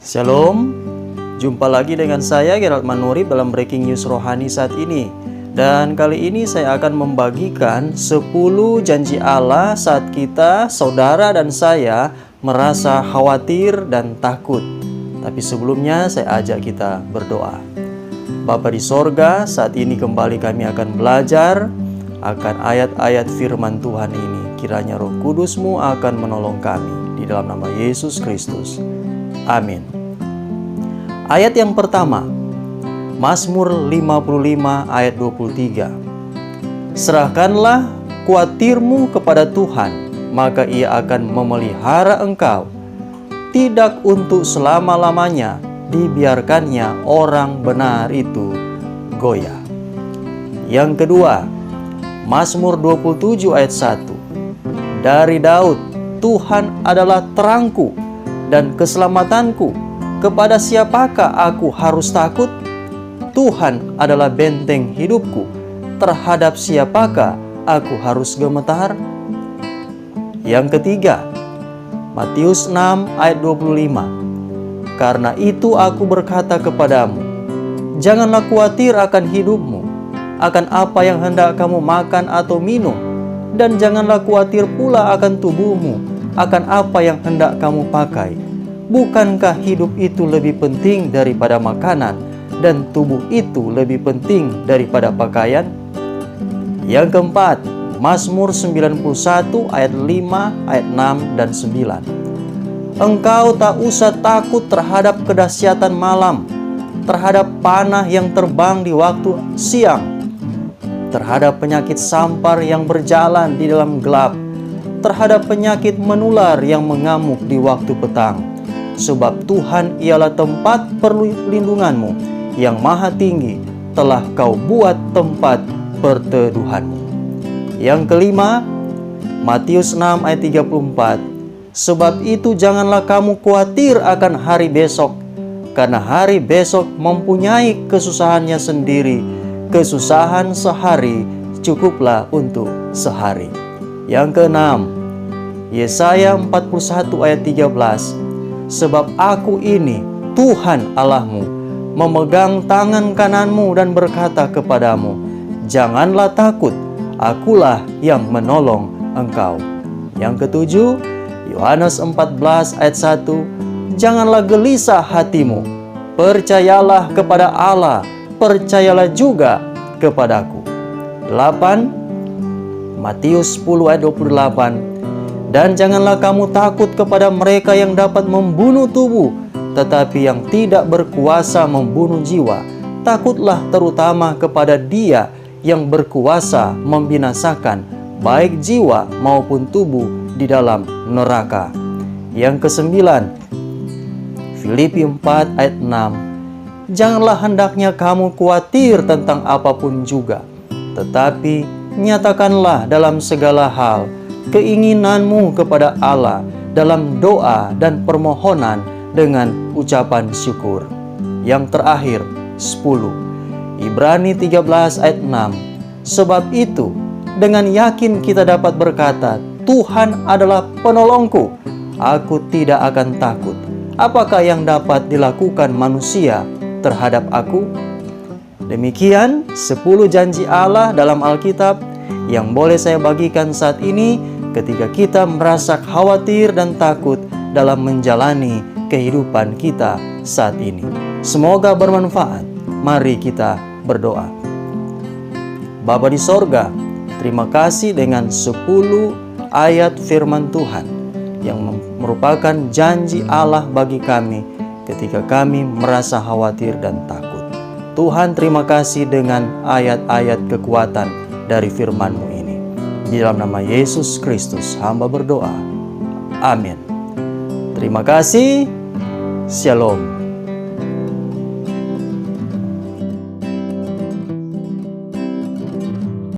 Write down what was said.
Shalom, jumpa lagi dengan saya Gerald Manurib dalam Breaking News Rohani saat ini. Dan kali ini saya akan membagikan 10 janji Allah saat kita, saudara dan saya merasa khawatir dan takut. Tapi sebelumnya saya ajak kita berdoa. Bapa di sorga, saat ini kembali kami akan belajar akan ayat-ayat firman Tuhan ini. Kiranya Roh Kudus-Mu akan menolong kami. Di dalam nama Yesus Kristus. Amin. Ayat yang pertama, Mazmur 55 ayat 23. Serahkanlah khawatirmu kepada Tuhan, maka Ia akan memelihara engkau. Tidak untuk selama-lamanya dibiarkannya orang benar itu goyah. Yang kedua, Mazmur 27 ayat 1. Dari Daud, Tuhan adalah terangku dan keselamatanku. Kepada siapakah aku harus takut? Tuhan adalah benteng hidupku. Terhadap siapakah aku harus gemetar? Yang ketiga, Matius 6 ayat 25. Karena itu aku berkata kepadamu, janganlah khawatir akan hidupmu, akan apa yang hendak kamu makan atau minum, dan janganlah khawatir pula akan tubuhmu, akan apa yang hendak kamu pakai. Bukankah hidup itu lebih penting daripada makanan, dan tubuh itu lebih penting daripada pakaian? Yang keempat, Mazmur 91 ayat 5, ayat 6 dan 9. Engkau tak usah takut terhadap kedahsyatan malam, terhadap panah yang terbang di waktu siang, terhadap penyakit sampar yang berjalan di dalam gelap, terhadap penyakit menular yang mengamuk di waktu petang. Sebab Tuhan ialah tempat perlindunganmu, yang maha tinggi telah kau buat tempat perteduhanmu. Yang kelima, Matius 6 ayat 34. Sebab itu janganlah kamu khawatir akan hari besok, karena hari besok mempunyai kesusahannya sendiri. Kesusahan sehari cukuplah untuk sehari. Yang keenam, Yesaya 41 ayat 13. Sebab aku ini, Tuhan Allahmu, memegang tangan kananmu dan berkata kepadamu, janganlah takut, akulah yang menolong engkau. Yang ketujuh, Yohanes 14 ayat 1. Janganlah gelisah hatimu, percayalah kepada Allah, percayalah juga kepadaku. 8. Matius 10 ayat 28. Dan janganlah kamu takut kepada mereka yang dapat membunuh tubuh, tetapi yang tidak berkuasa membunuh jiwa. Takutlah terutama kepada Dia yang berkuasa membinasakan baik jiwa maupun tubuh di dalam neraka. Yang kesembilan, Filipi 4 ayat 6. Janganlah hendaknya kamu khawatir tentang apapun juga, tetapi nyatakanlah dalam segala hal keinginanmu kepada Allah dalam doa dan permohonan dengan ucapan syukur. Yang terakhir, 10. Ibrani 13 ayat 6. Sebab itu, dengan yakin kita dapat berkata, Tuhan adalah penolongku, aku tidak akan takut. Apakah yang dapat dilakukan manusia terhadap aku? Demikian 10 janji Allah dalam Alkitab yang boleh saya bagikan saat ini ketika kita merasa khawatir dan takut dalam menjalani kehidupan kita saat ini. Semoga bermanfaat. Mari kita berdoa. Bapa di sorga, terima kasih dengan 10 ayat firman Tuhan yang merupakan janji Allah bagi kami ketika kami merasa khawatir dan takut. Tuhan, terima kasih dengan ayat-ayat kekuatan dari firman-Mu ini. Di dalam nama Yesus Kristus, hamba berdoa. Amin. Terima kasih. Shalom.